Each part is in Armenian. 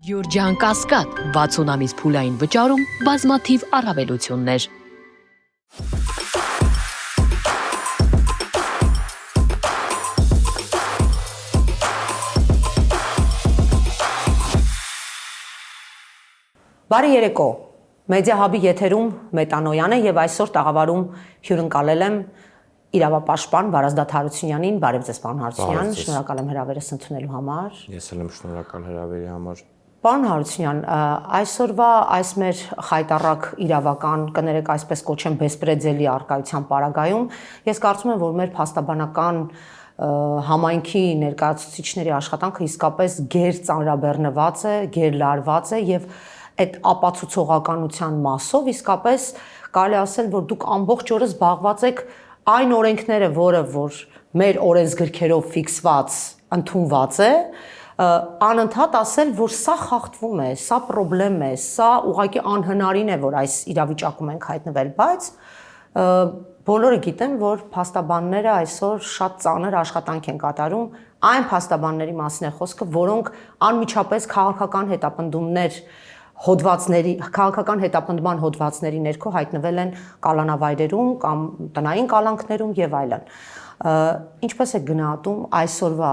Յուրջան Կասկադ 60 ամիս փուլային վճարում բազմաթիվ առավելություններ։ Բարի երեկո, Մեդիա Հաբի եթերում Մետանոյան է եւ այսօր տաղավարում հյուրընկալել եմ իրավապաշտպան Վարազդատ Հարությունյանին, բարև ձեզ պարոն Հարությունյան, շնորհակալ եմ հրավերս ընդունելու համար։ Ես էլ եմ շնորհակալ հրավերի համար։ Պարոն Հարությունյան, այսօրվա այս մեր խայտառակ իրավական, կներեք այսպես կոչեմ բեսպրեդելի արկայության պարագայում, ես կարծում եմ, որ մեր փաստաբանական համայնքի ներկայացուցիչների աշխատանքը իսկապես գերծանրաբեռնված է, գերլարված է եւ այդ ապացուցողականության մասով իսկապես կարելի ասել, որ դուք ամբողջ օրը զբաղված եք այն օրենքները, որ մեր օրենսգրքերով ֆիքսված, ընդունված է, անընդհատ ասել, որ սա խախտվում է, սա խնդրեմ է, սա ուղղակի անհնարին է, որ այս իրավիճակում ենք հայտնվել, բայց բոլորը գիտեն, որ փաստաբանները այսօր շատ ծանր աշխատանք են կատարում, այն փաստաբանների մասին է խոսքը, որոնք անմիջապես քաղաքական հետապնդումներ քաղաքական հետապնդման հոդվածների ներքո հայտնվել են կալանավայրերում կամ տնային կալանքներում եւ այլն։ Ինչպես է գնահատում այսօրվա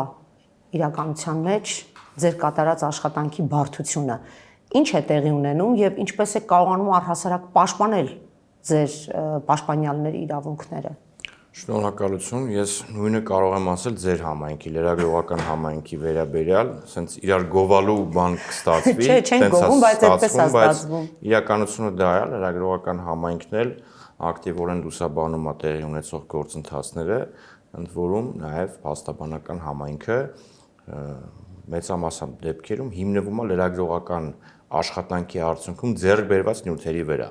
իրականության մեջ ձեր կատարած աշխատանքի բարդությունը։ Ինչ է տեղի ունենում եւ ինչպես է կարողանում առհասարակ պաշտպանել ձեր պաշտպանյալների իրավունքները։ Շնորհակալություն, ես նույնը կարող եմ ասել ձեր համայնքի, լրագրողական համայնքի վերաբերյալ, ասենց իրար գովալու բան կստացվի, չենք գովում, բայց այդպես է ստացվում։ Իրականությունը դա է, լրագրողական համայնքն էլ ակտիվորեն լուսաբանում է տեղի ունեցող գործընթացները, ընդ որում նաև փաստաբանական համայնքը մեծամասամբ դեպքերում հիմնվում է լրագրողական աշխատանքի արդյունքում ձեռք բերված նյութերի վրա։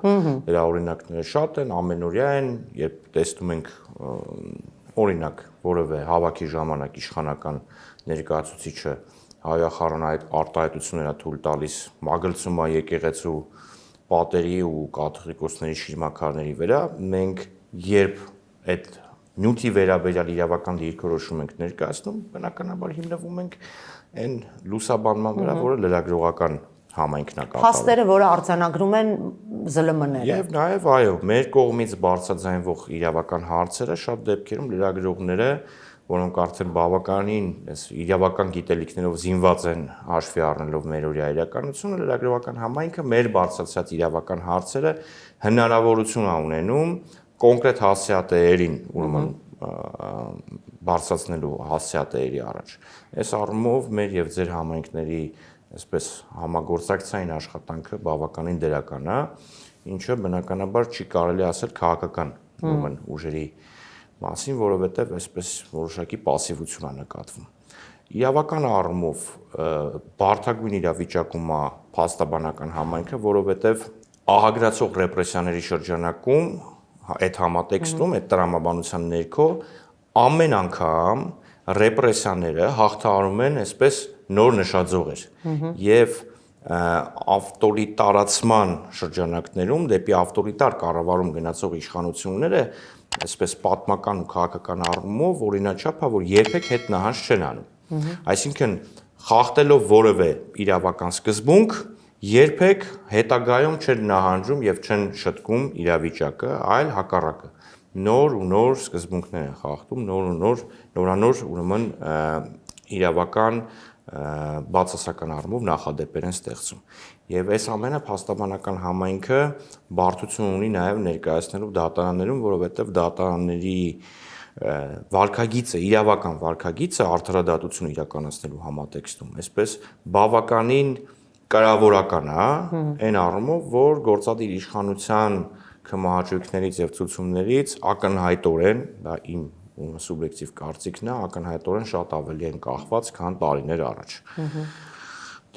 Դրա օրինակները շատ են, ամենօրյա են, երբ տեսնում ենք օրինակ որևէ հավաքի ժամանակ իշխանական ներկայացուցիչը հայախառն այդ արտահայտությունները թույլ տալիս, մագլցում է եկեղեցու պատերի ու կաթողիկոսների շիրմաքարների վրա, մենք երբ այդ նյութի վերաբերյալ իրավական դիրքորոշում ենք ներկայացնում, բնականաբար հիմնվում ենք այն լուսաբանման վրա, որը լրագրողական համայնքն է կատարում։ Փաստերը, որը արձանագրում են ԶԼՄ-ները։ Եվ նաև այո, մեր կողմից բարձրաձայնվող իրավական հարցերը շատ դեպքերում լրագրողները, որոնք արդեն բավականին իրավական գիտելիքներով զինված են հաշվի առնելով մեր օրյա իրականությունը, լրագրողական համայնքը մեր բարձրացած իրավական հարցերը հնարավորություն է ունենում կոնկրետ հասցեատերերին, ուրեմն բարձրացնելու հասցեատերերի առաջ։ Այս առումով մեր եւ ձեր համայնքների այսպես համագործակցային աշխատանքը բավականին դրական է, ինչը բնականաբար չի կարելի ասել քաղաքական ուրեմն ուժերի մասին, որովհետև այսպես որոշակի пассивություն է նկատվում։ Իրավական առումով բարդագույն իրավիճակում է փաստաբանական համայնքը, որովհետև ահագրացող ռեպրեսիաների շրջանակում այդ համատեքստում, այդ տրամաբանության ներքո ամեն անգամ ռեպրեսիաները հաղթահարում են այսպես նոր նշաձողեր եւ ավտորիտարացման շրջանակներում դեպի ավտորիտար կառավարում գնացող իշխանությունները այսպես պատմական ու քաղաքական առումով օրինաչափ է, որ երբեք հետ նահանջ չեն անում։ Այսինքն խախտելով որևէ իրավական սկզբունք երբեք հետագայում չեն նահանջում եւ չեն շտկում իրավիճակը, այլ հակառակը նոր ու նոր սկզբունքներ են խախտում, նորանոր ուրեմն իրավական բացասական առումով նախադեպեր են ստեղծում։ Եվ այս ամենը փաստաբանական համայնքը բարդություն ունի նաև ներկայացնելու դատարաններում, որովհետև դատարանների վարքագիծը, իրավական վարքագիծը արդարադատություն իրականացնելու համատեքստում, այսպես բավականին կրավորական է, այն առումով, որ գործադիր իշխանության քմահաճույքներից եւ ցուցումներից ակնհայտորեն, դա իմ սուբյեկտիվ կարծիքն է, ակնհայտորեն շատ ավելի են կախված, քան տարիներ առաջ։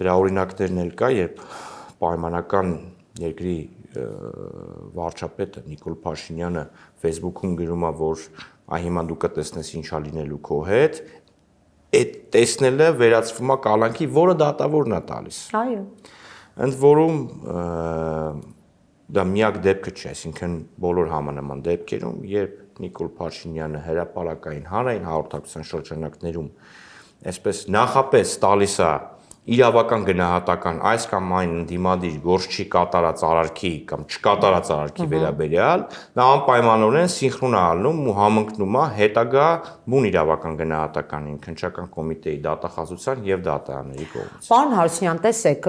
Դրա օրինակներն էլ կա, երբ պայմանական երկրի վարչապետը Նիկոլ Փաշինյանը Facebook-ում գրում է, որ հիմա դու կտեսնես ինչա լինելու քո հետ, այդ տեսնելը վերածվում է կալանքի, որը դատավորն է տալիս։ Այո։ Ընդ որում դա միակ դեպքը չէ, այսինքն բոլոր համանման դեպքերում, երբ Նիկոլ Փաշինյանը հրապարակային հանրային հաղորդակցության շրջանակներում այսպես նախապես տալիս է իրավական գնահատական այս կամ այն ընդդիմադիր գործ չի կատարած արարքի կամ չկատարած արարքի վերաբերյալ, դա անպայմանորեն սինխրոն է ալնում ու համընկնում է հետագա բուն իրավական գնահատականին, քննչական կոմիտեի դատախազության եւ դատարանների կողմից։ Պարոն Հարությունյան, տեսեք,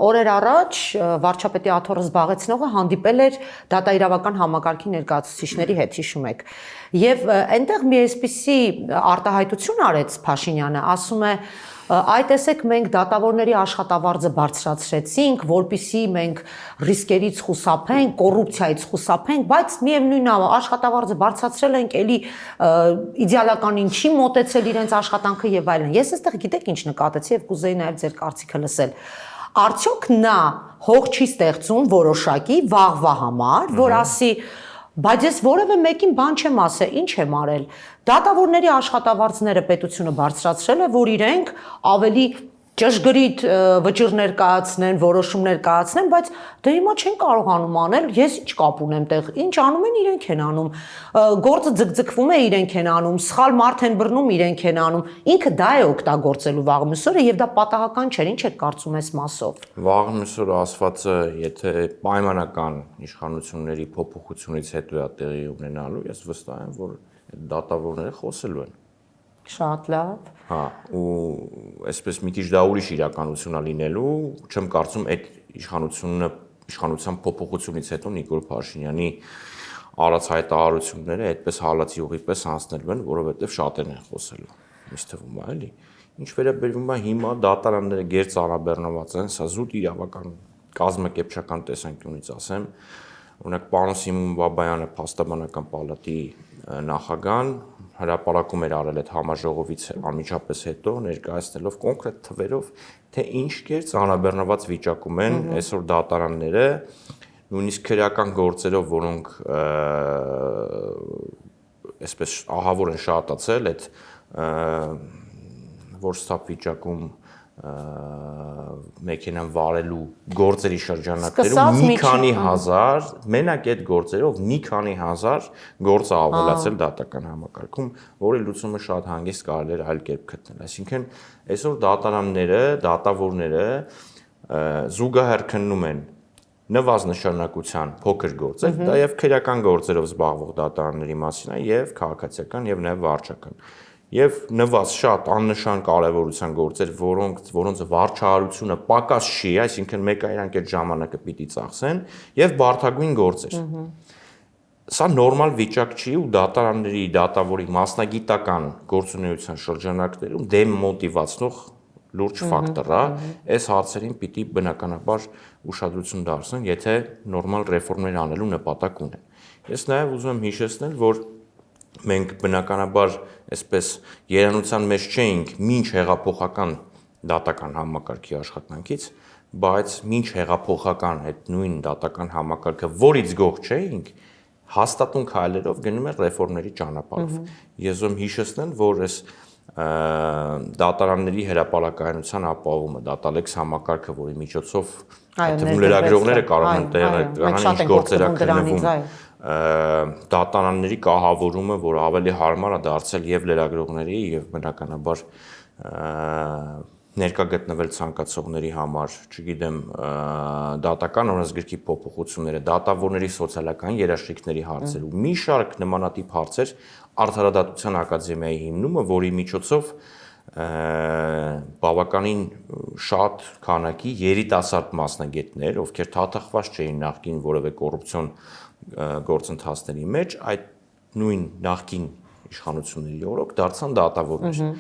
օրեր առաջ վարչապետի աթոռը զբաղեցնողը հանդիպել էր դատաիրավական համակարգի ներկայացուցիչների հետ, հիշում եք։ Եվ այնտեղ մի այսպիսի արտահայտություն արեց Փաշինյանը, ասում է. «Այ տեսեք, մենք դատավորների աշխատավարձը բարձրացրեցինք, որպեսզի մենք ռիսկերից խուսափենք, կոռուպցիայից խուսափենք, բայց միևնույնն է, աշխատավարձը բարձրացրել ենք, էլի իդեալականին չի մոտեցել իրենց աշխատանքը եւ այլն»։ Ես այստեղ գիտեք ինչ նկատեցի եւ կուզեի նաեւ ձեր կարծիքը լսել։ Արդյոք նա հող չի ստեղծում որոշակի վաղվա համար, որ ասի բայց ես որևէ մեկին բան չեմ ասել, ինչ եմ արել։ Դատավորների աշխատավարձները պետությունը բարձրացրել է, որ իրենք ավելի ճշգրիտ վճիռներ կայացնեն, որոշումներ կայացնեն, բայց դե հիմա չեն կարողանում անել, ես ինչ կապ ունեմ տեղ, ինչ անում են իրենք են անում, գործը ձգձգվում է իրենք են անում, սխալ մարդ են բռնում իրենք են անում, ինքը դա է օգտագործելու վաղմյուսօրը եւ դա պատահական չէ, ինչ եք կարծում այս մասով։ Վաղմյուսօրը ասվածը, եթե պայմանական իշխանությունների փոփոխությունից հետո է տեղի ունենալու, ես վստահ եմ, որ դատավորները խոսելու են։ Շատ լավ։ Հա, ու այսպես մի քիչ դա ուրիշ իրականություն է լինելու, չեմ կարծում այդ իշխանության փոփոխությունից հետո Նիկոլ Փաշինյանի արած հայտարարությունները այդպես հալածի ուղի պես անցնելու են, որովհետև շատերն են խոսելու։ Ինձ թվում է, էլի։ Ինչ վերաբերում է հիմա դատարանները գեր ծառաբեռնված են, սա զուտ իրավական կազմակերպչական տեսանկյունից ասեմ, օրինակ պարոն Սիմոն Բաբայանը փաստաբանական պալատի նախագահան հրապարակում էր արել այդ համաժողովից անմիջապես հետո ներկայացնելով կոնկրետ թվերով, թե ինչ կեր ծանրաբեռնված վիճակում են այսօր դատարանները, նույնիսկ քրեական գործերով, որոնք այսպես ահավոր են շատացել, այդ որսթափ վիճակում մեքենան վարելու գործերի շրջանակներում մի քանի հազար, մենակ այդ գործերով մի քանի հազար գործ է ավելացել դատական համակարգում, որի լուծումը շատ հանգիստ կարելի էր այլ կերպ գտնել։ Այսինքն այսօր դատարանները, դատավորները զուգահեռ քննում են նվազ նշանակության փոքր գործեր, դա եւ քրեական գործերով զբաղվող դատարանների մասին է, եւ քաղաքացիական եւ նաեւ վարչական։ Եվ նվազ շատ աննշան կարևորության գործեր, որոնց վարչահարությունը պակաս չի, այսինքն մեկը իրանք այդ ժամանակը պիտի ծախսեն, եւ բարդագույն գործեր։ Սա նորմալ վիճակ չի ու դատարանների դատավորի մասնագիտական գործունեության շրջանակներում դեմոտիվացնող լուրջ ֆակտոր է, այս հարցերին պիտի բնականաբար ուշադրություն դարձնեն, եթե նորմալ ռեֆորմներ անելու նպատակ ունեն։ Ես նաեւ ուզում եմ հիշեցնել, որ մենք բնականաբար այսպես երանության մեջ չէինք մինչ հեղափոխական դատական համակարգի աշխատանքից, բայց մինչ հեղափոխական այդ նույն դատական համակարգը, որից գող չէինք, հաստատուն քայլերով գնում էր ռեֆորմների ճանապարհով։ Ես ուզում հիշեցնել, որ այս դատարանների հրապարակայնության ապահովումը, դատալեքս համակարգը, որի միջոցով այդտեղ լրագրողները կարող են տեղեկանալ ինչ գործեր է քննվում, դատարանների կահավորումը, որ ավելի հարմար է դարձել եւ լրագրողների եւ բնականաբար ներկա գտնվել ցանկացողների համար, չգիտեմ, դատական օրենսգրքի փոփոխությունները, դատավորների սոցիալական երաշխիքների հարցեր ու մի շարք նմանատիպ հարցեր Արդարադատության ակադեմիայի հիմնումը, որի միջոցով բավականին շատ քանակի երիտասարդ մասնագետներ, ովքեր թաթախված չէին նախկին որևէ կոռուպցիոն գործընթացների մեջ, այդ նույն նախկին իշխանությունների օրոք դարձան դատավորներ։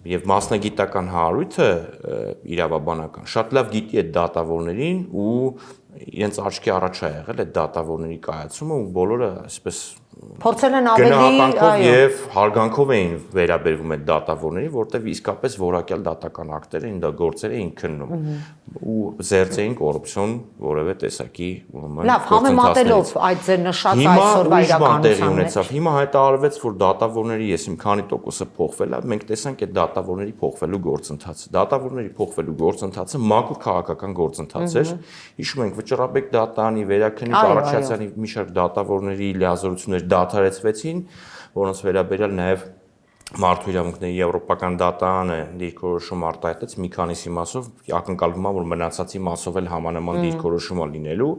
Եվ մասնագիտական հարույթը իրավաբանական շատ լավ գիտի այդ դատավորներին ու իրենց աչքի առաջ է եղել այդ դատավորների կայացումը ու բոլորը այսպես փորձել են ավելի գնահատանքով եւ հարգանքով էին վերաբերվում այդ դատավորների, որտեղ իսկապես որակյալ դատական ակտեր էին, դա գործեր էին քննում ու զերծ էին կոռուպցիոն որևէ տեսակի լավ համեմատելով այդ ձեր նշած այսօրվա իրականության հիմա հայտարարվեց, որ դատավորների եսիմ քանի տոկոսը փոխվել է, մենք տեսանք այդ դատավորների փոխվելու գործընթացը։ Դատավորների փոխվելու գործընթացը մաքուր քաղաքական գործընթաց էր։ Հիշում ենք Վճռաբեկ դատարանի, Վերաքննիչ Արաքչյանի մի շարք դատավորների լիազորություններ դադարեցվեցին, որոնց վերաբերյալ նաև Մարդու իրավունքների եվրոպական դատարանը դիրքորոշում արտահայտեց մի քանիսի մասով, ակնկալվում է, որ մնացածի մասով էլ համանման դիրքորոշումը լինելու,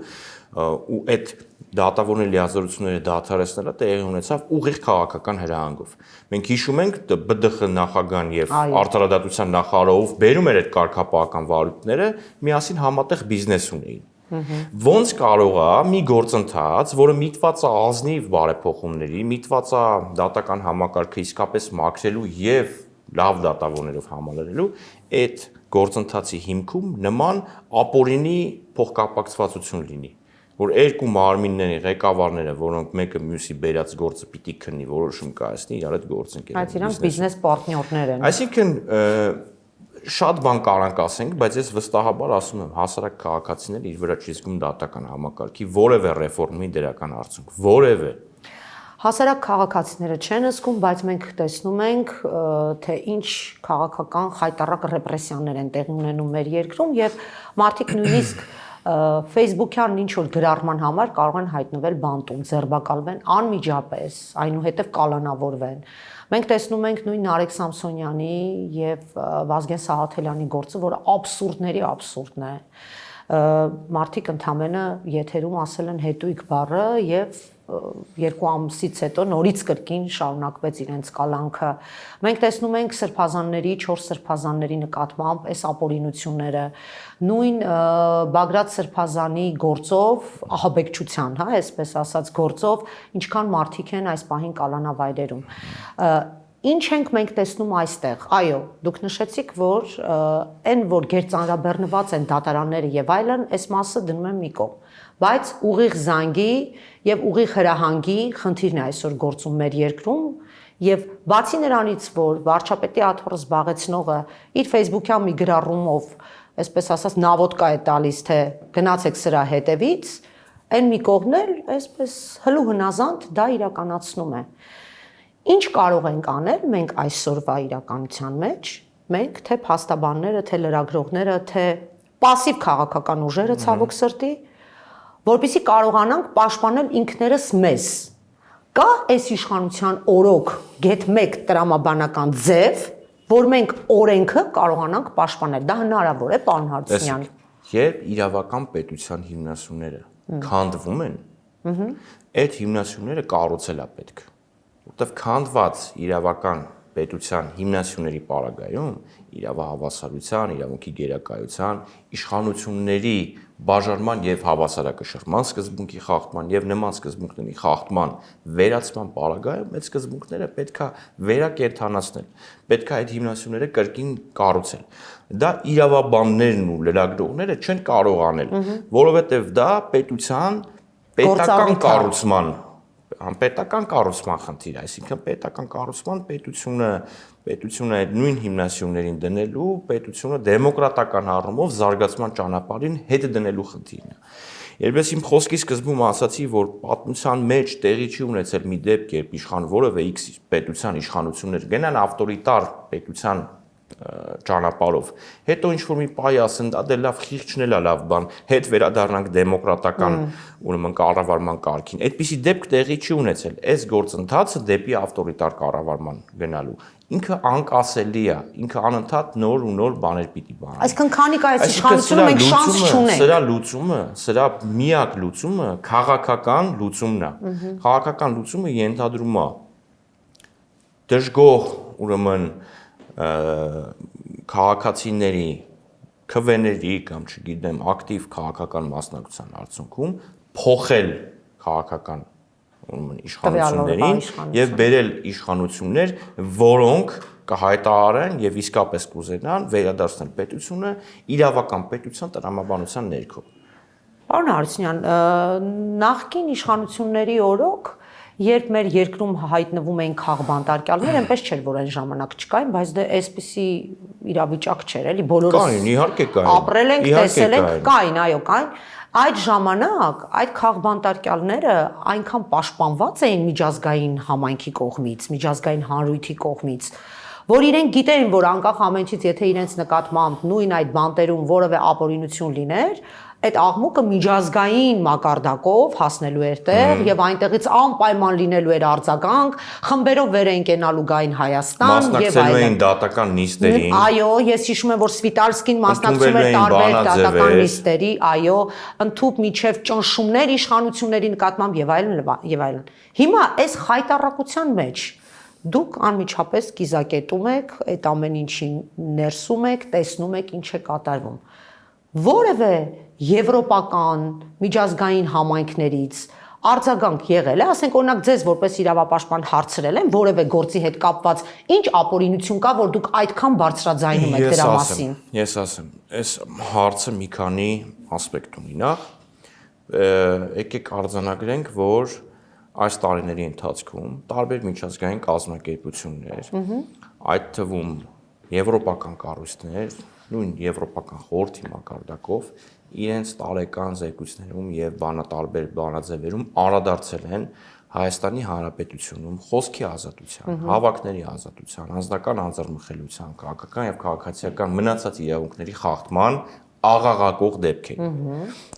ու այդ դատավորների լիազորությունները դադարեցնելը տեղի ունեցավ ուղիղ քաղաքական հրահանգով։ Մենք հիշում ենք ԲԴԽ նախագահան եւ արտարադատության նախարարով բերում էր այդ կարգապահական վարույթները, միասին համատեղ բիզնես ունեին։ Ոնց կարող է մի գործընթաց, որը միտված է ազնիվ բարեփոխումների, միտված է դատական համակարգը իսկապես մաքրելու եւ լավ դատավորներով համալրելու, այդ գործընթացի հիմքում նման ապօրինի փոխկապակցվածություն լինի, որ երկու մարմինների ղեկավարները, որոնք մեկը մյուսի բերած գործը պիտի քննի, որոշում կայացնի, իրար այդ գործընկերները։ Այդ իրանք բիզնես պարտներներ են։ Այսինքն շատ բան կարանք ասենք, բայց ես վստահաբար ասում եմ, հասարակ քաղաքացիները իր վրա չի զգում դատական համակարգի որևէ ռեֆորմի դրական արդյունք, որևէ։ Հասարակ քաղաքացիները չեն զգում, բայց մենք տեսնում ենք, թե ինչ քաղաքական խայտառակ ռեպրեսիաներ են տեղի ունենում մեր երկրում եւ մարդիկ նույնիսկ Facebook-յան ինչ որ գրառման համար կարող են հայտնվել բանտում, ձերբակալվեն անմիջապես, այնուհետև կալանավորվեն։ Մենք տեսնում ենք նույն Նարեկ Սամսոնյանի եւ Վազգեն Սահաթելյանի գործը, որը աբսուրդների աբսուրդն է։ Մարդիկ ընդամենը եթերում ասել են հետույք բառը եւ 2 ամսից հետո նորից կրկին շարունակվեց իրենց կալանքը։ Մենք տեսնում ենք սրբազանների, 4 սրբազանների նկատմամբ այս ապօրինությունները, նույն Բագրատ սրբազանի գործով, ահաբեկչության, հա, այսպես ասած գործով, ինչքան մարդիկ են այս պահին կալանավայրերում։ Ինչ ենք մենք տեսնում այստեղ։ Այո, դուք նշեցիք, որ այն որ գերծանրաբեռնված են դատարանները եւ այլն, այս մասը դնում եմ մի կողմ։ Բայց ուղիղ զանգի եւ ուղիղ հրահանգի խնդիրն է այսօր գործում մեր երկրում եւ բացի նրանից, որ վարչապետի աթոռը զբաղեցնողը իր Facebook-յան մի գրառումով, այսպես ասած, նավոդկա է տալիս, թե գնացեք սրա հետևից, այն մի կողմն էլ այսպես հլու հնազանդ դա իրականացնում է։ Ինչ կարող ենք անել մենք այսօրվա իրականության մեջ, մենք թե փաստաբանները, թե լրագրողները, թե пассив քաղաքական ուժերը ցավոք սրտի, որպեսզի կարողանանք պաշտպանել ինքներս մեզ։ Կա այս իշխանության օրոք get 1 տրամաբանական ձև, որ մենք օրենքը կարողանանք պաշտպանել։ Դա հնարավոր է, պարոն Հարությունյան։ Երբ իրավական պետության հիմնասյուները քանդվում են, այդ հիմնասյուները կառուցել է պետք։ Որտեվ քանդված իրավական պետության հիմնասյուների պարագայում իրավահավասարության, իրավունքի գերակայության, իշխանությունների բաժանման եւ հավասարակշռման սկզբունքի խախտման եւ նման սկզբունքների խախտման վերացման պարագայում այդ սկզբունքները պետքա վերակենդանացնել, պետքա այդ հիմնասյուները կրկին կառուցել։ Դա իրավաբաններն ու լրագրողները չեն կարող անել, որովհետեւ դա պետության պետական կառուցման պետական կառուցման խնդիր, այսինքն պետական կառուցման պետությունը այդ նույն հիմնասյուներին դնելու, պետությունը դեմոկրատական առումով զարգացման ճանապարհին հետ դնելու խնդիրն է։ Երբ ես իմ խոսքի սկզբում ասացի, որ պատմության մեջ տեղի չի ունեցել մի դեպք, երբ որևէ X պետության իշխանություններ գնան ավտորիտար պետության ճանապարհով, հետո ինչ-որ մի պայ ասեն, դա լավ խիղճն է լավ բան, հետ վերադառնանք դեմոկրատական ուրեմն կառավարման կարգին։ Այդպիսի դեպք տեղի չի ունեցել։ Այս գործընթացը դեպի ավտորիտար կառավարման գնալու ինքը անկասելի է, ինքը անընդհատ նոր ու նոր բաներ պիտի բանի։ Այսինքն քանի կա այս իշխանությունը մենք շանս չունենք։ Սրա լուծումը, սրա միակ լուծումը քաղաքական լուծումն է։ Քաղաքական լուծումը ենթադրում է դժգոհ ուրեմն քաղաքացիների քվեների կամ չգիտեմ ակտիվ քաղաքական մասնակցության արդյունքում փոխել քաղաքական իշխանություններին եւ բերել իշխանություններ, որոնք կհայտարարեն եւ իսկապես կուզենան վերադարձնել պետությունը իրավական պետության տրամաբանության ներքո։ Պարոն Հարությունյան, նախկին իշխանությունների օրոք երբ մեր երկրում հայտնվում էին քաղբանտարկյալներ, այնպես չէր, որ այն ժամանակ չկային, բայց դե այսպիսի իրավիճակ չէր, էլի բոլորս կային, իհարկե կային։ Ապրել ենք, տեսել ենք, կային, այո, կային։ Այդ ժամանակ այդ քաղբանտարկյալները այնքան պաշտպանված էին միջազգային համայնքի կողմից, միջազգային հանրույթի կողմից, որ իրենք գիտեին, որ անկախ ամենից, եթե իրենց նկատմամբ նույն այդ բանտերում որևէ ապօրինություն լիներ, այդ աղմուկը միջազգային մակարդակով հասնելու էր տեղ եւ այնտեղից անպայման լինելու էր արձագանք, խմբերով վեր էին կենալու գային Հայաստան եւ Մասնակցելու էին դատական նիստերին։ Այո, ես հիշում եմ, որ Սվիտալսկին մասնակցում էր տարբեր դատական նիստերի, այո, ընդཐུպ միջև ճնշումներ իշխանությունների նկատմամբ եւ այլն եւ այլն։ Հիմա այս խայտառակության մեջ դուք անմիջապես կիզակետում եք, այդ ամեն ինչին ներսում եք, տեսնում եք ինչ է կատարվում։ Որևէ եվրոպական միջազգային համայնքներից արձագանք եղել է, ասենք օրինակ ձեզ որպես իրավապաշտպան հարցրել են որևէ գործի հետ կապված, ինչ ապօրինություն կա, որ դուք այդքան բարձրաձայնում եք դրա մասին։ Ես ասեմ, այս հարցը մի քանի ասպեկտ ունի։ Նախ եկեք արձանագրենք, որ այս տարիների ընթացքում տարբեր միջազգային կազմակերպություններ, այդ թվում եվրոպական կառույցներ, նույն եվրոպական խորհրդի մակարդակով իրենց տարեկան զեկույցներում եւ տարբեր բանաձևերում անդրադարձել են Հայաստանի Հանրապետությունում խոսքի ազատության, հավաքների ազատության, անձնական անձեռնմխելիության, քաղաքական եւ քաղաքացիական մնացած իրավունքների խախտման աղաղակող դեպքեր։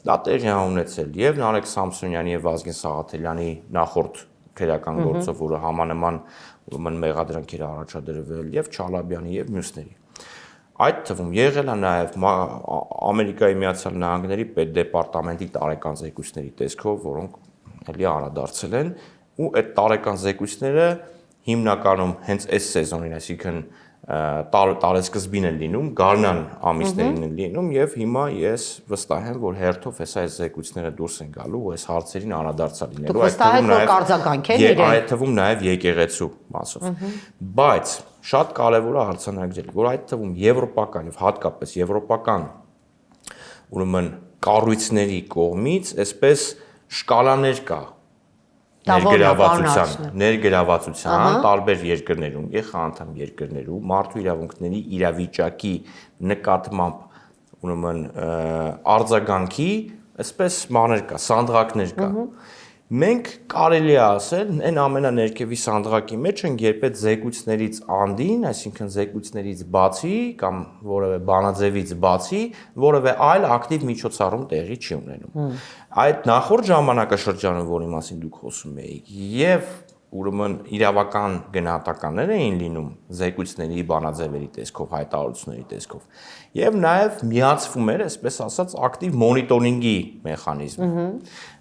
Դա տեղի է ունեցել եւ Նարեկ Սամսոնյանի եւ Վազգեն Սաղաթելյանի նախորդ քրեական գործով, որը համանման մեղադրանքեր առաջադրվել եւ Չալաբյանի եւ մյուսների։ Այդ թվում եղել է նաև Ամերիկայի Միացյալ Նահանգների պետդեպարտամենտի տարեկան զեկույցների տեսքով, որոնք էլի անդրադարձել են, ու այդ տարեկան զեկույցները հիմնականում հենց այս սեզոնին, այսինքն տարեսկզբին են լինում, գարնան ամիսներին են լինում, եւ հիմա ես վստահ եմ, որ հերթով այս զեկույցները դուրս են գալու ու այս հարցերին անդրադարձա լինելու, այդ թվում նաև եկեղեցու մասով։ Բայց շատ կարևոր է արձանագրել, որ այդ թվում եվրոպական եւ հատկապես եվրոպական ուրեմն կառույցների կողմից այսպես շկալաներ կա ներգրավվածության տարբեր երկրներում, ԵԽ-անդամ երկրներում մարդու իրավունքների իրավիճակի նկատմամբ ուրեմն արձագանքի այսպես մանր կա, սանդղակներ կա։ Մենք կարելի է ասել, այն ամենաներկևի սանդղակի մեջ են, երբ այդ զեկույցներից անդին, այսինքն զեկույցներից բացի կամ որևէ բանաձևից բացի, որևէ այլ ակտիվ միջոցառում տեղի չի ունենում։ Այդ նախորդ ժամանակաշրջանում, որի մասին դուք խոսում եք, եւ ուրեմն իրավական գնահատականներ էին լինում զեկույցների, բանաձևերի տեսքով, հայտարարությունների տեսքով, եւ նաեւ միացվում էր, այսպես ասած, ակտիվ մոնիտորինգի մեխանիզմ,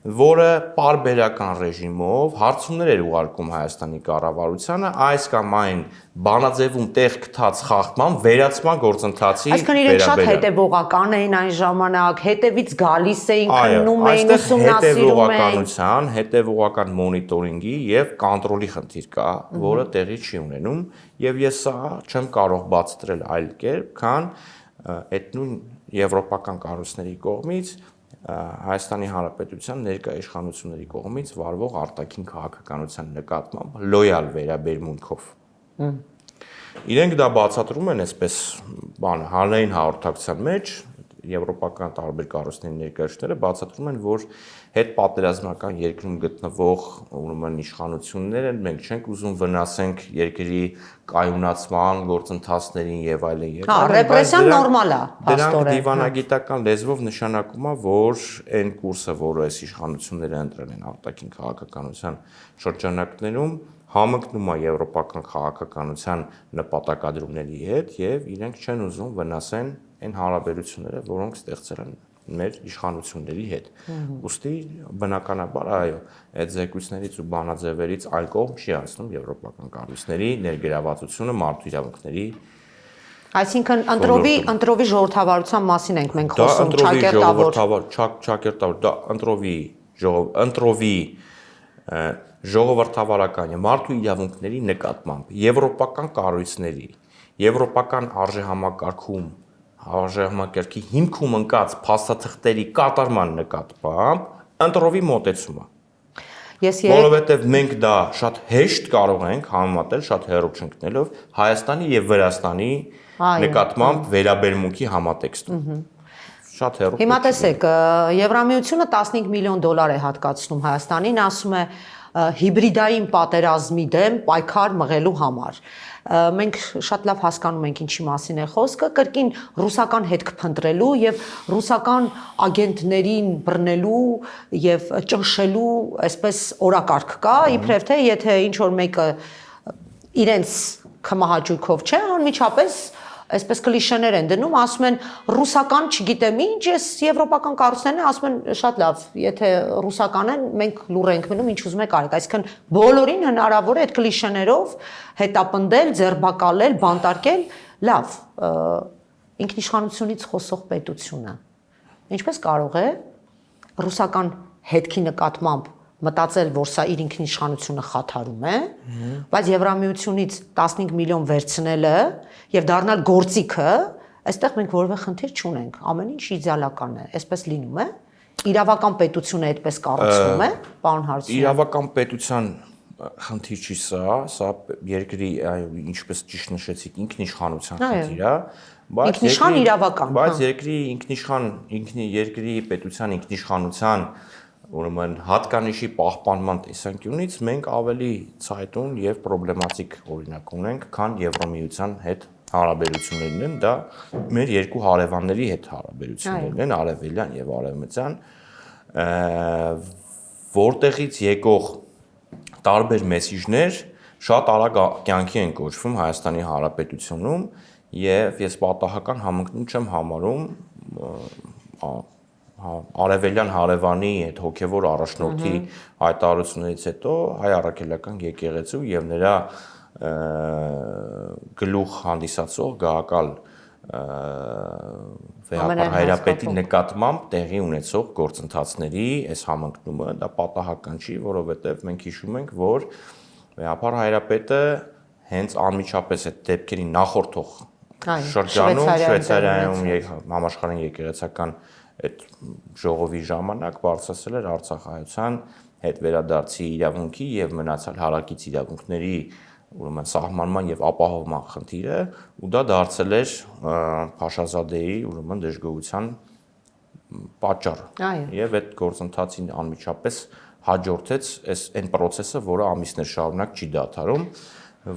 որը պարբերական ռեժիմով հարցումներ էր ուղարկում Հայաստանի կառավարությանը այս կամ այն բանաձևում տեղ գտած խախտման վերացման գործընթացի Այսինքն իրենք շատ հետևողական էին այն ժամանակ, հետևից գալիս էին, քննում էին, ուսումնասիրում էին, հետևողական մոնիտորինգի եւ կոնտրոլի խնդիր կա, որը տեղի չի ունենում, եւ ես սա չեմ կարող բացատրել այլ կերպ, քան այդ նույն եվրոպական կառույցների կողմից Հայաստանի Հանրապետության ներկայ իշխանությունների կողմից վարվող արտաքին քաղաքականության նկատմամբ լոյալ վերաբերմունքով։ Իրենք դա բացատրում են այսպես հանրային հաղորդակցության մեջ, եվրոպական տարբեր կառույցների ներկայացուցիչները բացատրում են, որ հետպատերազմական երկրում գտնվող ուրեմն իշխանությունները մենք չենք ուզում վնասենք երկրի կայունացման գործընթացներին եւ այլն եւ այլն։ Ռեպրեսիան նորմալ է, դրանք դիվանագիտական լեզվով նշանակում է, որ այն կուրսը, որը այս իշխանությունները ընտրել են արտաքին քաղաքականության շրջանակներում, համընկնում է եվրոպական քաղաքականության նպատակադրումների հետ եւ իրենք չեն ուզում վնասեն այն հարաբերությունները, որոնք ստեղծել են մեր իշխանությունների հետ։ Ուստի բնականաբար այո, այդ զեկույցներից ու բանաձևերից այլ կողմ չի ասնում եվրոպական կառույցների ներգրավվածությունը մարդու իրավունքների Այսինքն ընտրովի ժողովրդավարության մասին ենք մենք խոսում, ճակերտավոր, դա ընտրովի ժողովրդավարական մարդու իրավունքների նկատմամբ եվրոպական կառույցների, եվրոպական արժեհամակարգում, արժեհամակարգի հիմքում ընկած փաստաթղթերի կատարման նկատմամբ ընտրովի մոտեցումը։ Որովհետև մենք դա շատ հեշտ կարող ենք համեմատել, շատ հեռու չընկնելով Հայաստանի եւ Վրաստանի նկատմամբ վերաբերմունքի համատեքստում։ Շատ հեռու։ Հիմա տեսեք, Եվրամիությունը $15 միլիոն է հատկացնում Հայաստանին, ասում է հիբրիդային պատերազմի դեմ պայքար մղելու համար։ Մենք շատ լավ հասկանում ենք ինչի մասին է խոսքը, կրկին ռուսական հետք փնտրելու եւ ռուսական ագենտներին բռնելու եւ ճնշելու այսպես օրակարգ կա, իբրև թե եթե ինչ որ մեկը իրենց կմահաճույքով չէ, անմիջապես այսպես կլիշեներ են դնում, ասում են ռուսական, չգիտեմ ինչ, ես եվրոպական կառույցներն են, ասում են շատ լավ, եթե ռուսական են, մենք լուր ենք մնում, ինչ ուզում եք արեք, այսինքն բոլորին հնարավոր է այդ կլիշեներով հետապնդել, ձերբակալել, բանտարկել, լավ, ինքնիշխանությունից խոսող պետությունը ինչպես կարող է ռուսական հետքի նկատմամբ մտածել, որ սա իր ինքնիշխանությունը խաթարում է, բայց Եվրամիությունից 15 միլիոն վերցնելը եւ դառնալ գործիքը, այստեղ մենք որևէ խնդիր չունենք, ամեն ինչ իդեալական է, այսպես լինում է, իրավական պետությունը այդպես կառուցվում է, պարոն Հարությունյան։ Իրավական պետության խնդիր չի սա երկրի, ինչպես ճիշտ նշեցիք, ինքնիշխանության խնդիր է, ինքնիշխան իրավական, բայց երկրի պետության ինքնիշխանության ուրեմն հատկանիշի պահպանման տեսանկյունից մենք ավելի ցայտուն եւ պրոբլեմատիկ օրինակ ունենք, քան Եվրամիության հետ հարաբերություններն են, դա մեր երկու հարևանների հետ հարաբերություններն են, արևելյան եւ արևմտյան, որտեղից եկող տարբեր մեսիջներ շատ արագ կյանքի են կոչվում Հայաստանի Հանրապետությունում եւ ես պատահական համընկնում չեմ համարում արևելյան հարևանի այդ հոգևոր առաջնորդի հայտարարություններից հետո հայ առաքելական եկեղեցու եւ նրա գլուխ հանդիսացող գահակալ վեհապար հայրապետի նկատմամբ տեղի ունեցող գործընթացների այս համընկնումը դա պատահական չի, որովհետեւ մենք հիշում ենք, որ վեհապար հայրապետը հենց անմիջապես այդ դեպքերի նախորդող շրջանում Շվեյցարիայում համաշխարհային եկեղեցական այդ ժողովի ժամանակ բարձրացել էր Արցախայցյան հետ վերադարձի իրավունքի եւ մնացյալ հարակից իրավունքների ուրեմն սահմանման եւ ապահովման խնդիրը ու դա դարձել էր Փաշազադեի ուրեմն դժգոհության պատճառը եւ այդ գործընթացին անմիջապես հաջորդեց այն process-ը, որը ամիսներ շարունակ չի դադարում,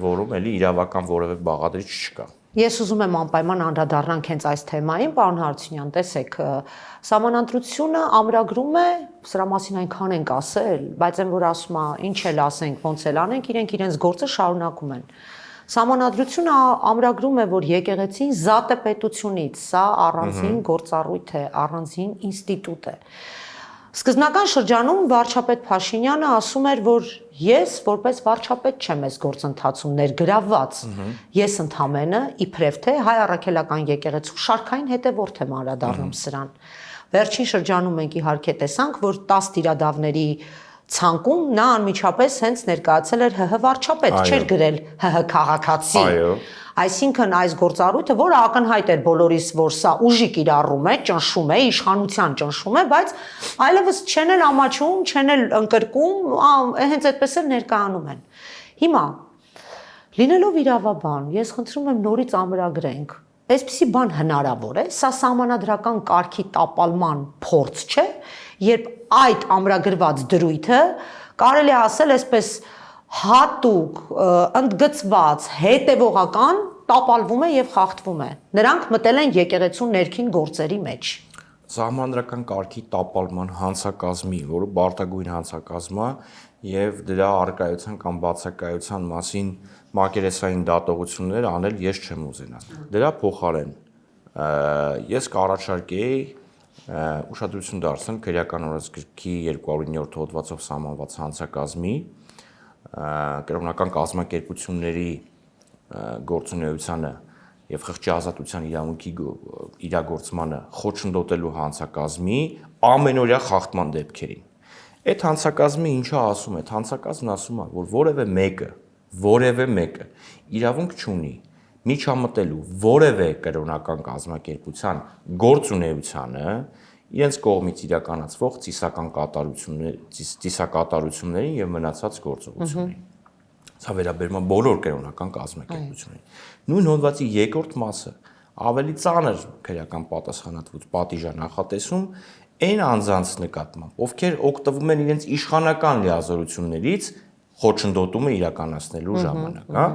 որում էլի իրավական որևէ բաղադրիչ չկա։ Ես ուզում եմ անպայման անդրադառնանք հենց այս թեմային, պարոն Հարությունյան, տեսեք, Սահմանադրությունը ամրագրում է, սրա մասին այնքան ենք ասել, բայց այն որ ասում է, ինչ էլ ասենք, ոնց էլ անենք, իրենք իրենց գործը շարունակում են։ Սահմանադրությունը ամրագրում է, որ եկեղեցին զատ է պետությունից, սա առանձին գործառույթ է, առանձին ինստիտուտ է։ Սկզբնական շրջանում վարչապետ Փաշինյանը ասում էր, որ ես որպես վարչապետ չեմ այս գործընթացում ներգրավված, ես ընդամենը իբրև թե հայ առաքելական եկեղեցու շարքային հետևորդ եմ անդրադառնում սրան։ Վերջին շրջանում մենք իհարկե տեսանք, որ 10 տիրադավների ցանկում նա անմիջապես հենց ներկայացել էր ՀՀ վարչապետ, չէր գրել ՀՀ քաղաքացի։ Այսինքն այս գործառույթը, որը ակնհայտ էր բոլորիս, որ սա ուժի կիրառում է, ճնշում է, իշխանության ճնշում է, բայց այլևս չեն էլ ամաչում, չեն էլ ընկրկում, հենց այդպես էլ ներկայանում են։ Հիմա լինելով իրավաբան, ես խնդրում եմ նորից ամրագրենք, այսպիսի բան հնարավոր է, սա սահմանադրական կարգի տապալման փորձ չէ, երբ այդ ամրագրված դրույթը կարելի է ասել այսպես հատուկ, ընդգծված, հետևողական տապալվում է եւ խախտվում է։ Նրանք մտել են եկեղեցու ներքին գործերի մեջ։ Սահմանադրական կարգի տապալման հանցակազմի, որը բարտագույն հանցակազմ է եւ դրա արկայության կամ բացակայության մասին մակերեսային դատողություններ անել ես չեմ ուզենա։ Դրա փոխարեն ես կառաջարկեի ուշադրություն դարձնել քրեական օրենսգրքի 209-րդ հոդվածով սահմանված հանցակազմի կրոնական կազմակերպությունների գործունեությանը եւ խղճի ազատության իրավունքի իրագործմանը խոչընդոտելու հանցակազմի ամենօրյա խախտման դեպքերին։ Այդ հանցակազմը ինչա ասում է, հանցակազմն ասում է, որ որևէ մեկը իրավունք չունի միջամտելու որևէ կրոնական կազմակերպության գործունեությանը իրենց կողմից իրականացվող ծիսակատարություններին եւ մնացած գործողություններին։ Սա վերաբերում է բոլոր կրոնական կազմակերպություններին։ Նույն հոդվածի երկրորդ մասը ավելի ծանր քրեական պատասխանատվություն պատիժա նախատեսում այն անձանց նկատմամբ, ովքեր օգտվում են իրենց իշխանական լիազորություններից խոչընդոտումը իրականացնելու ժամանակ, հա։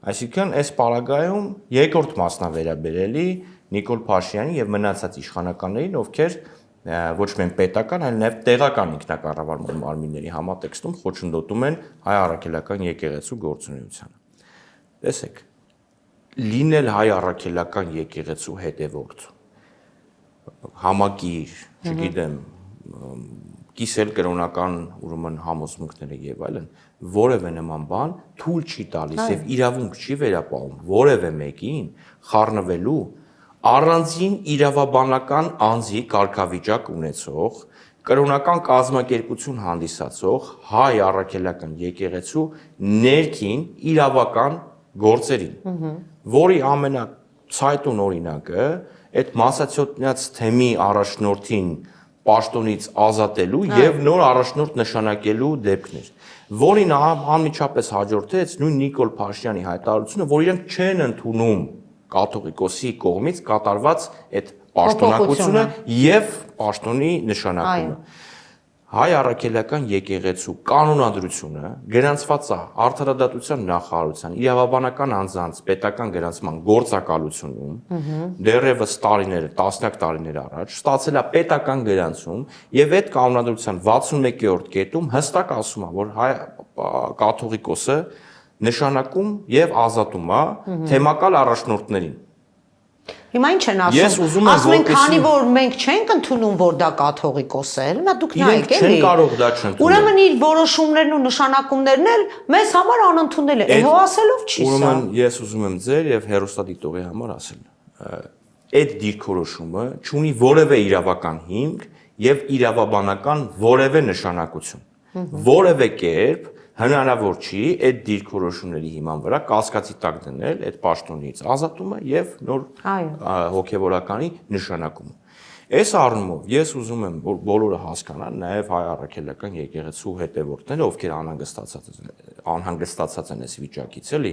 Այսինքն այս պարագայում երկրորդ մասն է վերաբերելի Նիկոլ Փաշինյանի եւ մնացած իշխանականներին, ովքեր ոչ միայն պետական, այլ նաև տեղական ինքնակառավարման մարմինների համատեքստում խոչընդոտում են հայ առաքելական եկեղեցու գործունեությանը։ Տեսեք, լինել հայ առաքելական եկեղեցու հետևորդ, համակիր, չգիտեմ, կիսել կրոնական ուրեմն համոզմունքները եւ այլն, որևէ նման բան թույլ չի տալիս եւ իրավունք չի վերապահում որևէ մեկին խառնվելու առանձին իրավաբանական անձի կարգավիճակ ունեցող, կրոնական կազմակերպություն հանդիսացող հայ առաքելական եկեղեցու ներքին իրավական գործերին, որի ամենացայտուն օրինակը այդ մասացիոտնյաց թեմի առաջնորդին պաշտոնից ազատելու եւ նոր առաջնորդ նշանակելու դեպքն էր, որին անմիջապես հաջորդեց նույն Նիկոլ Փաշինյանի հայտարարությունը, որ իրենք չեն ընդունում կաթողիկոսի կողմից կատարված այդ պաշտոնակությունը եւ պաշտոնի նշանակումը։ Հայ առաքելական եկեղեցու կանոնադրությունը գրանցված է Արդարադատության նախարարության իրավաբանական անձանց պետական գրանցման գործակալությունում, դեռևս տարիներ, տասնյակ տարիներ առաջ ստացել է պետական գրանցում եւ այդ կանոնադրության 61-րդ կետում հստակ ասում է, որ հայ կաթողիկոսը նշանակում եւ ազատում է թեմակալ առաջնորդներին։ Հիմա ինչ են ասում։ Ասում են, քանի որ մենք չենք ընդունում, որ դա կաթողիկոս է, նա դուք նայեք էլի։ Իրենք չեն կարող դա չընդունել։ Ուրեմն իր որոշումներն ու նշանակումներն էլ մեզ համար անընդունել է։ Հո ասելով չի սա։ Ուրեմն ես ուզում եմ ձեր եւ հերոստատիտողի համար ասել։ Այդ դիրքորոշումը չունի որևէ իրավական հիմք եւ իրավաբանական որևէ նշանակություն։ Որևէ կերպ հնարավոր չի այդ դիրքորոշումների հիման վրա կասկածի տակ դնել այդ պաշտոնից ազատումը եւ նոր հոգեվորականի նշանակումը։ Այս առումով ես ուզում եմ, որ բոլորը հասկանան, նաեւ հայ առաքելական եկեղեցու հետևորդները, ովքեր անհանգստացած են այս վիճակից, էլի,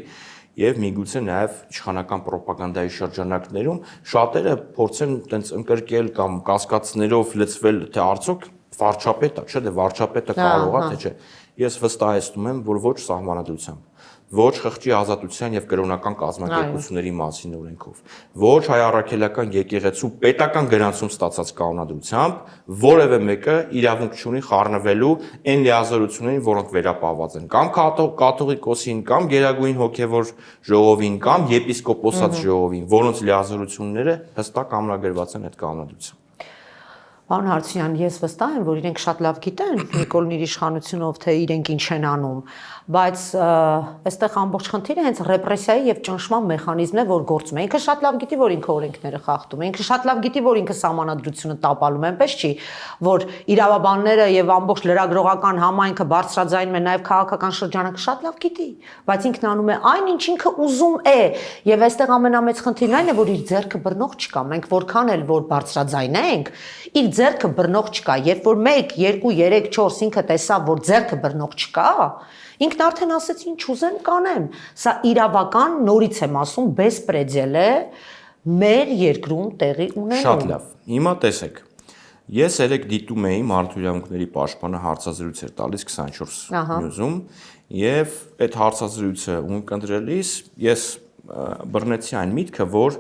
եւ միգուցե նաեւ իշխանական ռոպագանդայի շրջանակներում շատերը փորձեն տենց ընկրկել կամ կասկածներով լցվել, թե արդյոք վարչապետը, չէ՞, դե վարչապետը կարող է, թե չէ։ Ես վստահեցնում եմ, որ ոչ սահմանադրությամբ, ոչ խղճի ազատության եւ կրոնական կազմակերպությունների մասին օրենքով, ոչ հայ առաքելական եկեղեցու պետական գրանցում ստացած կանոնադրությամբ որևէ մեկը իրավունք չունի խառնվելու այն լիազորություններին, որոնք վերապահված են կամ կաթողիկոսին, կամ գերագույն հոգևոր ժողովին, կամ եպիսկոպոսած ժողովին, որոնց լիազորությունները հստակ ամրագրված են այդ կանոնադրությամբ։ Պարոն Հարությունյան, ես վստահ եմ, որ իրենք շատ լավ գիտեն Նիկոլն իր իշխանությունով, թե իրենք ինչ են անում, բայց այստեղ ամբողջ խնդիրը հենց ռեպրեսիայի եւ ճնշման մեխանիզմն է, որ գործում է։ Ինքը շատ լավ գիտի, որ ինքը օրենքները խախտում է, ինքը շատ լավ գիտի, որ ինքը սահմանադրությունը տապալում է, այնպես չի, որ իրավաբանները եւ ամբողջ լրագրողական համայնքը բարձրաձայնում է, նաեւ քաղաքական շրջանակը շատ լավ գիտի, բայց ինքն անում է այն, ինչ ինքը ուզում է, եւ այստեղ ամենամեծ խնդիրն այն է, որ իր ձեռքը բռնող չկա։ Մենք որքան էլ որ բարձրաձայնենք, իր ձեռքը բռնող չկա, երբ որ 1, 2, 3, 4 ինքը տեսավ, որ ձեռքը բռնող չկա, ինքն արդեն ասեց ինչ ուզեմ կանեմ։ Սա իրավական, նորից եմ ասում, բեսպրեդել է մեր երկրում տեղի ունենում։ Շատ լավ։ Հիմա տեսեք, ես երեք դիտում էի Մարդու իրավունքների պաշտպանը հարցազրույց էր տալիս 24 նյուզում, եւ այդ հարցազրույցը ունկնդրելիս ես բռնեցի այն միտքը, որ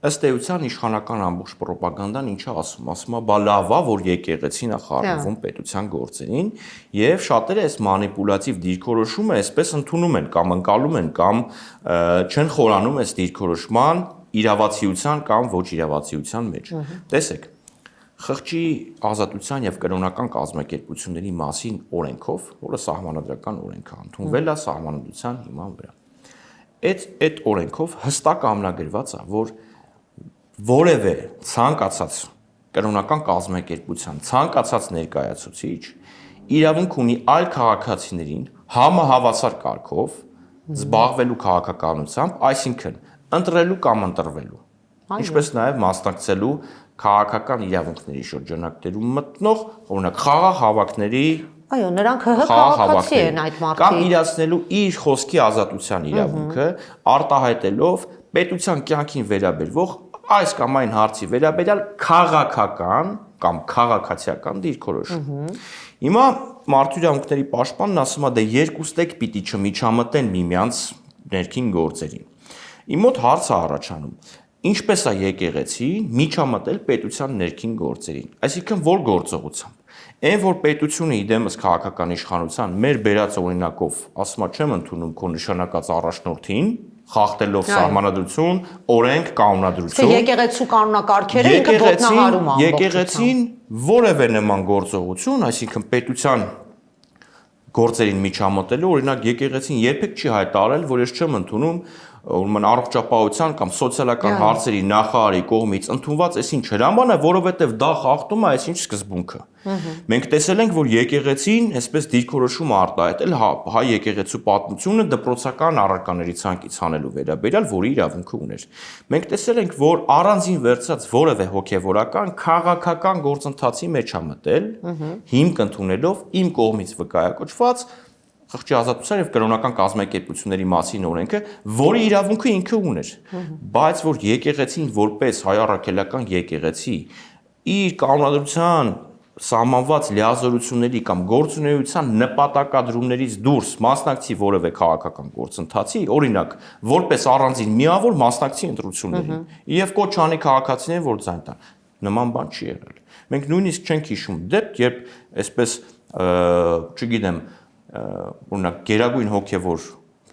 ըստ էության իշխանական ամբողջ ռոպագանդան ինչա ասում է, բա լավ է, որ եկեղեցին է խառնվում պետության գործերին, եւ շատերը այս մանիպուլատիվ դիրքորոշումը այսպես ընդունում են կամ ընկալում են կամ չեն խորանում այս դիրքորոշման իրավացիության կամ ոչ իրավացիության մեջ։ Տեսեք, խղճի ազատության եւ կրոնական կազմակերպությունների մասին օրենքով, որը սահմանադրական օրենք է, ընդունվել է սահմանադրության հիման վրա։ Այդ օրենքով հստակ ամնագրված է, որ որևէ ցանկացած կրոնական կազմակերպության ցանկացած ներկայացուցիչ իրավունք ունի այլ քաղաքացիներին համահավասար կարգով զբաղվելու քաղաքականությամբ, այսինքն ընտրելու կամ ընտրվելու, ինչպես նաև մասնակցելու քաղաքական իրավունքների շրջանակներում մտնող, օրինակ խաղաղ հավաքների Այո, նրանք ՀՀ քաղաքացի են այդ մարդիկ։ Կամ իրացնելու իր խոսքի ազատության իրավունքը արտահայտելով պետության կյանքին վերաբերվող այս կամ այն հարցի վերաբերյալ քաղաքական կամ քաղաքացիական դիրքորոշում։ Հիմա մարդու իրավունքների պաշտպանն ասում է, դե երկուստեք պիտի չմիջամտեն միմյանց ներքին գործերին։ Իմ մոտ հարց է առաջանում. ինչպես է եկեղեցին միջամտել պետության ներքին գործերին, այսինքն որ գործողությամբ։ Այն որ պետությունը իդեմս քաղաքական իշխանության մեր բերած օրինակով ասում է չեմ ընդունում քո նշանակած առաջնորդին, խախտելով սահմանադրություն, օրենք, կանոնադրություն։ Եկեղեցու կանոնակարգերը ինքը ոտնահարում է։ Եկեղեցին որևէ նման գործողություն, այսինքն պետության գործերին միջամտելու, օրինակ եկեղեցին երբեք չի հայտարարել, որ ես չեմ ընդունում ուրեմն առողջապահության կամ սոցիալական հարցերի նախարարի կողմից ընդունված այսինչ հրաման է, որովհետև դա խախտում է այսինչ սկզբունքը։ Մենք տեսել ենք, որ եկեղեցին այսպես դիրքորոշում է արտահայտել հայ եկեղեցու պատմությունը դպրոցական առարկաների ցանկից հանելու վերաբերյալ, որի իրավունքը ուներ։ Մենք տեսել ենք, որ առանձին վերցած որևէ հոգևորական քաղաքական գործընթացի մեջ է մտել, հիմք ընդունելով իմ կողմից վկայակոչված խղճի ազատության եւ կրոնական կազմակերպությունների մասին օրենքը, որի իրավունքը ինքը ուներ, բայց որ եկեղեցին որպես հայ առաքելական եկեղեցի իր կանոնադրության սահմանված լիազորությունների կամ գործունեության նպատակադրումներից դուրս մասնակցի որևէ քաղաքական գործընթացի, օրինակ, որպես առանձին միավոր մասնակցի ընտրություններին եւ կոչ անի քաղաքացիներին, որ ձայն տան, նման բան չի եղել։ Մենք նույնիսկ չենք հիշում դեպք, երբ այսպես, չգիտեմ, օրինակ գերագույն հոգևոր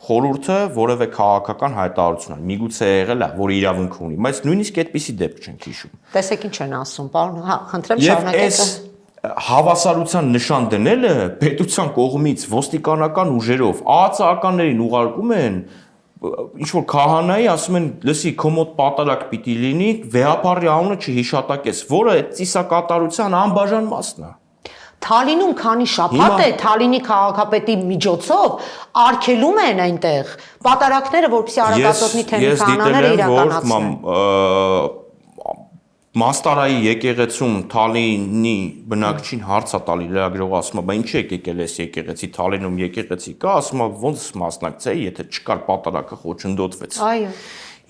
խորհուրդը որևէ քաղաքական հայտարարություն անի, միգուցե եղել է, որ իրավունք ունի, բայց նույնիսկ այդպիսի դեպք չենք հիշում։ Տեսեք ինչ են ասում, պարոն, խնդրեմ շարունակեք։ Հավասարության նշան դնելը պետության կողմից ոստիկանական ուժերով ԱԱԾ-ականներին ուղարկում են ինչ որ քահանայի ասում են, լսի, քո մոտ պատարակ պիտի լինի, վեհապարի անունը չհիշատակես, որը ծիսակատարության անբաժան մասն է։ Թալինում քանի շաբաթ է Թալինի քաղաքապետի միջոցով արգելում են այնտեղ պատարակները, որպեսզի արագածոտնի թեմի քահանաները իրականացնեն։ Մաստարայի եկեղեցում Թալինի բնակչին հարց է տալի լրագրողը, ասում է, բա ինչի եք եկել այս եկեղեցի, Թալինում եկեղեցի կա, ասում է, ոնց մասնակցեի, եթե չկար պատարակը խոչընդոտվեց։ Այո։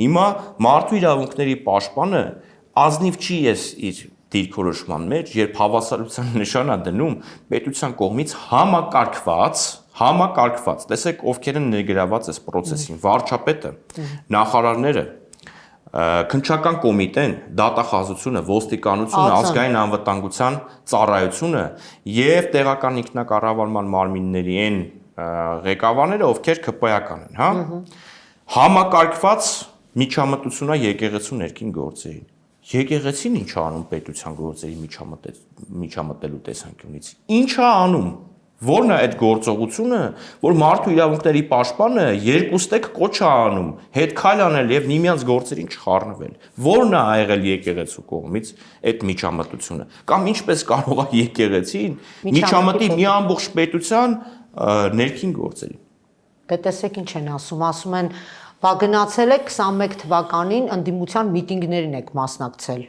Հիմա մարդու իրավունքների պաշտպանը ազնիվ չի ես իր դիրքորոշման մեջ, երբ հավասարության նշան է դնում պետության կողմից համակարգված, տեսեք ովքեր են ներգրաված այս process-ին, վարչապետը, նախարարները, քննչական կոմիտեն, դատախազությունը, ոստիկանությունը, ազգային անվտանգության ծառայությունը եւ տեղական ինքնակառավարման մարմինների այն ղեկավարները, ովքեր ԿՊ-ական են, հա։ Համակարգված միջամտություն է եկեղեցու ներքին գործերին։ Եկեղեցին ինչ է անում պետության գործերի միջամտելու տեսանկյունից։ Ինչ է անում։ Որն է այդ գործողությունը, որ մարդու իրավունքների պաշտպանը երկուստեք կոչ է անում հետ քայլ անել եւ միմյանց գործերին չխառնվել։ Որն է եղել եկեղեցու կողմից այդ միջամտությունը։ Կամ ինչպես կարող է եկեղեցին միջամտի մի ամբողջ պետության ներքին գործերին։ Դե տեսեք ինչ են ասում են բա գնացել եք 21 թվականին ընդդիմության միտինգներին եք մասնակցել։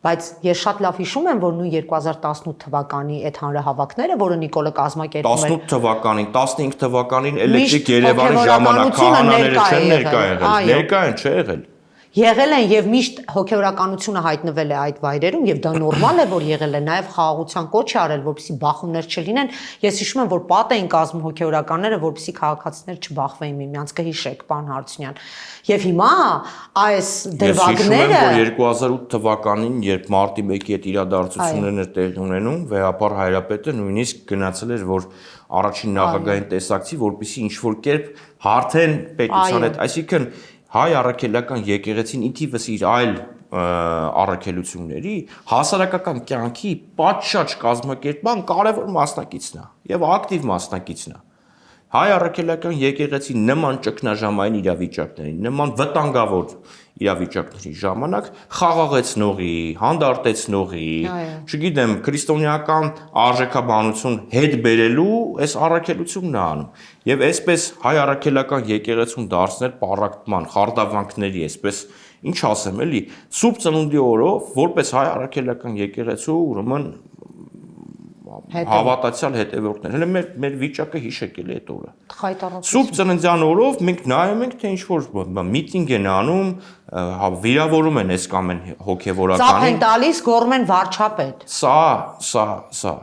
Բայց ես շատ լավ հիշում եմ, որ նույն 2018 թվականի այդ հանրահավաքները, որը Նիկոլը կազմակերպում էր 18 թվականին, 15 թվականին Էլեկտրիկ Երևանի ժամանակ քահանաները չեն ներկա եղել, ներկա են չէ եղել։ Եղել են եւ միշտ հոգեորականությունը հայտնվել է այդ վայրերում եւ դա նորմալ է, որ եղել է, նաեւ խաղաղության կոչ է արել, որպեսզի բախումներ չլինեն։ Ես հիշում եմ, որ պատ էին կազմում հոգեորականները, որպեսզի քաղաքացիները չբախվեին միմյանց, կհիշեք, պարոն Հարությունյան։ Եվ հիմա այս դրվագները Ես հիշում եմ, որ 2008 թվականին, երբ մարտի 1-ի հետ իրադարձություններն էր տեղի ունենում, վեհապար հայրապետը նույնիսկ գնացել էր, որ առաջին նախագահային տեսակցի, որպեսզի ինչ որ կերպ հարթեն պետության հետ, այսինքն հայ առաքելական եկեղեցին ի թիվս իր այլ առաքելությունների հասարակական կյանքի պատշաճ կազմակերպման կարևոր մասնակիցն է եւ ակտիվ մասնակիցն է։ Հայ առաքելական եկեղեցին նման ճգնաժամային իրավիճակների, նման վտանգավոր իրավիճակների ժամանակ խաղաղեցնողի, հանդարտեցնողի, չգիտեմ, քրիստոնեական արժեքաբանություն հետ բերելու այս առաքելությունն է անում։ Եվ այսպես հայ առաքելական եկեղեցուն դարձնել պառակտման, խարդավանքների, այսպես ինչ ասեմ, էլի, Սուրբ Ծնունդի օրով, որպես հայ առաքելական եկեղեցու, ուրեմն հավատացյալ հետևորդներ։ Հələ մեր վիճակը հիշեք էլի այդ օրը։ Խայտառակություն։ Սուրբ ծննդյան օրով մենք նայում ենք, թե ինչ որ միտինգ են անում, վիրավորում են այս կամ այն հոգևորականին։ Ծափ են տալիս, գոռում են վարչապետ։ Սա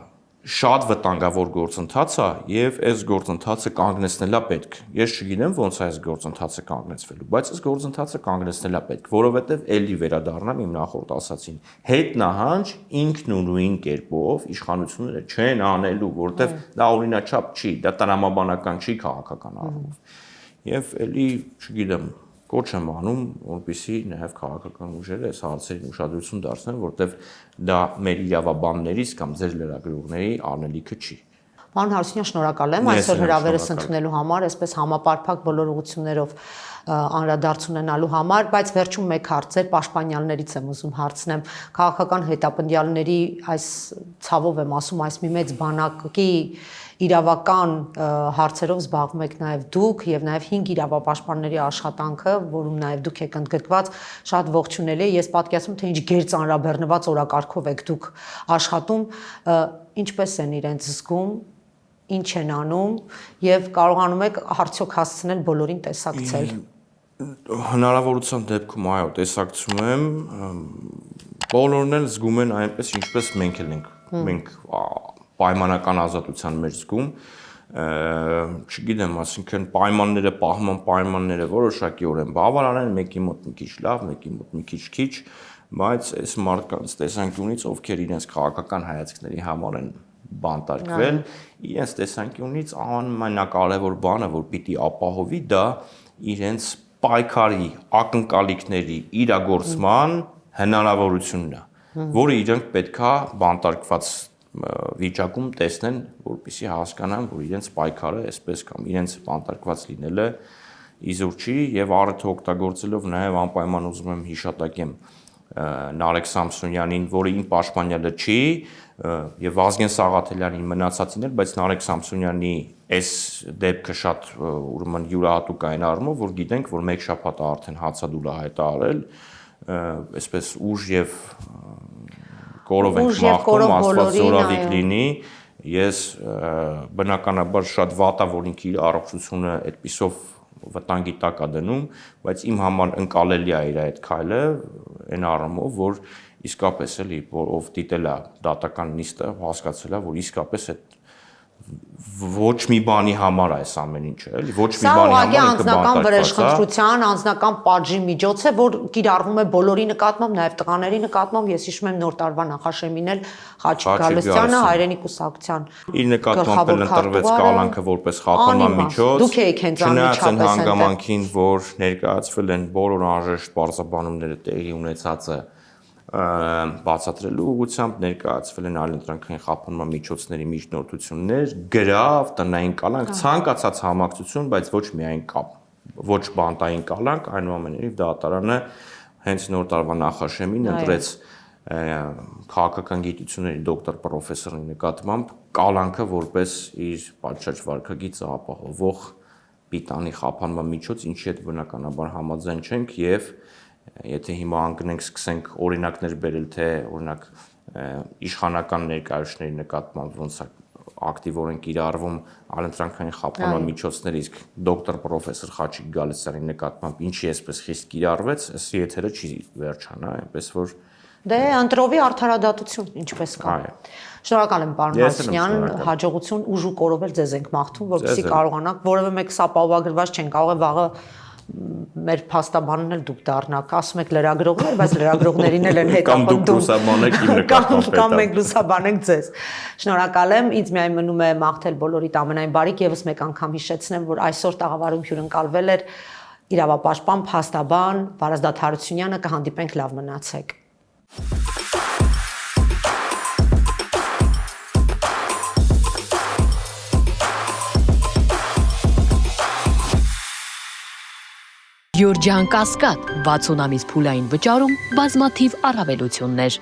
շատ վտանգավոր գործընթաց է եւ այս գործընթացը կանգնեցնելա պետք։ Ես չգիտեմ ոնց է այս գործընթացը կանգնեցվելու, բայց այս գործընթացը կանգնեցնելա պետք, որովհետեւ էլի վերադառնամ իմ նախորդ ասացին։ Հետ նահանջ ինքնուրույն կերպով իշխանությունները չեն անելու, որովհետեւ դա օրինաչափ չի, դա տրամաբանական չի քաղաքական առումով։ Եվ էլի, չգիտեմ, կոչ եմ անում, որպեսզի նաև քաղաքական ուժերը այս հարցերին ուշադրություն դարձնեն, որտեղ դա մեր իրավաբաններից կամ ձեր լրագրողների անելիքը չի։ Պարոն Հարությունյան, շնորհակալ եմ այսօր հրավերս ընդունելու համար, այսպես համապարփակ բոլոր ուղղություններով անդրադարձ ունենալու համար, բայց վերջում մեկ հարց ձեր պաշտպանյալներից եմ ուզում հարցնեմ։ Քաղաքական հետապնդյալների այս ցավով եմ ասում, այս մի մեծ բանակի իրավական հարցերով զբաղվում եք նաև դուք եւ նաև 5 իրավապաշտպանների աշխատանքը, որում նաև դուք եք ընդգրկված, շատ ողջունելի է։ Ես պատկերացնում թե ինչ գերծանրաբեռնված օրակարգով եք դուք աշխատում, ինչպես են իրենց զգում, ինչ են անում եւ կարողանում եք արդյոք հասցնել բոլորին տեսակցել։ Հնարավորության դեպքում այո, տեսակցում եմ, բոլորն էլ զգում են այնպես, ինչպես մենք էլ ենք։ Մենք պայմանական ազատության մեջ զգում, չգիտեմ, ասինքն պայմանները, պայմանները որոշակիորեն բավարար են, մեկի մոտ մի քիչ լավ, մեկի մոտ մի քիչ, բայց այս մարդկանց տեսանկյունից, ովքեր իրենց քաղաքական հայացքների համար են բանտարկվել, իրենց տեսանկյունից ամենակարևոր բանը, որ պիտի ապահովի, դա իրենց պայքարի, ակնկալիքների իրագործման հնարավորությունն է, որը իրենք պետքա բանտարկված վիճակում տեսնեն, որպեսզի հասկանան, որ իրենց պայքարը այսպես կամ իրենց բանտարկված լինելը իզուր չի եւ առիթը օգտագործելով նաեւ անպայման ուզում եմ հիշատակեմ Նարեկ Սամսոնյանին, որը իմ պաշտպանյալը չի, եւ Վազգեն Սաղաթելյանին մնացածին էլ, բայց Նարեկ Սամսոնյանի այս դեպքը շատ ուրեմն յուրահատուկ այն առումով, որ գիտենք, որ մեկ շաբաթ արդեն հացադուլը հայտարարել, այսպես ուժ եւ կորով ենք մաղթում, Աստված զորավիք լինի, ես բնականաբար շատ վատա, որ ինքը իր առողջությունը այդպիսով վտանգի տակ է դնում, բայց իմ համար ընկալելի է իր այդ քայլը, այն առումով, որ իսկապես էլի, ով դիտել է դատական նիստը, հասկացել է, որ իսկապես այդ ոչ մի բանի համար է այս ամեն ինչը, էլի, ոչ մի բանի համար ինքը անձնական վրեժխնդրության, անձնական պատժի միջոց է, որ կիրառվում է բոլորի նկատմամբ, նաև տղաների նկատմամբ, ես հիշում եմ Նոր տարվա նախաշեմին էլ Խաչիկ Գալստյանը, Հայրենի կուսակցության իր նկատմամբ էլ ընտրվեց կալանքը որպես խափանման միջոց, դուք եք հենց չնայած այն հանգամանքին, որ ներկայացվել են բոլոր անհրաժեշտ բարձաբանումները տեղի ունեցածը բացատրելու ուղղությամբ ներկայացվել են այլընտրանքային խափանման միջոցների միջնորդություններ, գրավ, տնային կալանք, ցանկացած համակցություն, բայց ոչ միայն ոչ բանտային կալանք, այնուամենայնիվ դատարանը հենց Նոր տարվա նախաշեմին ընտրեց քաղաքական գիտությունների դոկտոր պրոֆեսորի նկատմամբ կալանքը որպես իր պատշաճ վարքագիծը ապահովող պիտանի խափանման միջոց, ինչի հետ բնականաբար համաձայն չենք եւ եթե հիմա անկնենք սկսենք օրինակներ բերել, թե օրինակ իշխանական ներկայացուցիչների նկատմամբ ոնց է ակտիվորեն կիրառվում այլընտրանքային խափանման միջոցները, իսկ դոկտոր պրոֆեսոր Խաչիկ Գալստյանի նկատմամբ ինչի էսպես խիստ կիրառվեց, ըստ եթերը չի վերջանա, այնպես որ դե ընտրովի արդարադատություն, ինչպես կա։ Շնորհակալ եմ, պարոն Հարությունյան, հաջողություն, ուժ ու կորով էլ ձեզ ենք մաղթում, որպեսզի կարողանաք որևէ մեկ սապահովագրված չեն, կարող է վաղը մեր փաստաբանն էլ դուք դառնաք, ասում եք լրագրողներ, բայց լրագրողներին էլ են հետապնդում, կամ մենք լուսաբանենք ձեզ։ Շնորհակալ եմ, ինձ միայն մնում է մաղթել բոլորիդ ամենայն բարիք, եւս մեկ անգամ հիշեցնեմ, որ այսօր տաղավարում հյուրընկալվել էր իրավապաշտպան, փաստաբան Վարազդատ Հարությունյանը, կհանդիպենք, լավ մնացեք։ Յուրջան Կասկադ 60 ամիս փուլային վճարում բազմաթիվ առավելություններ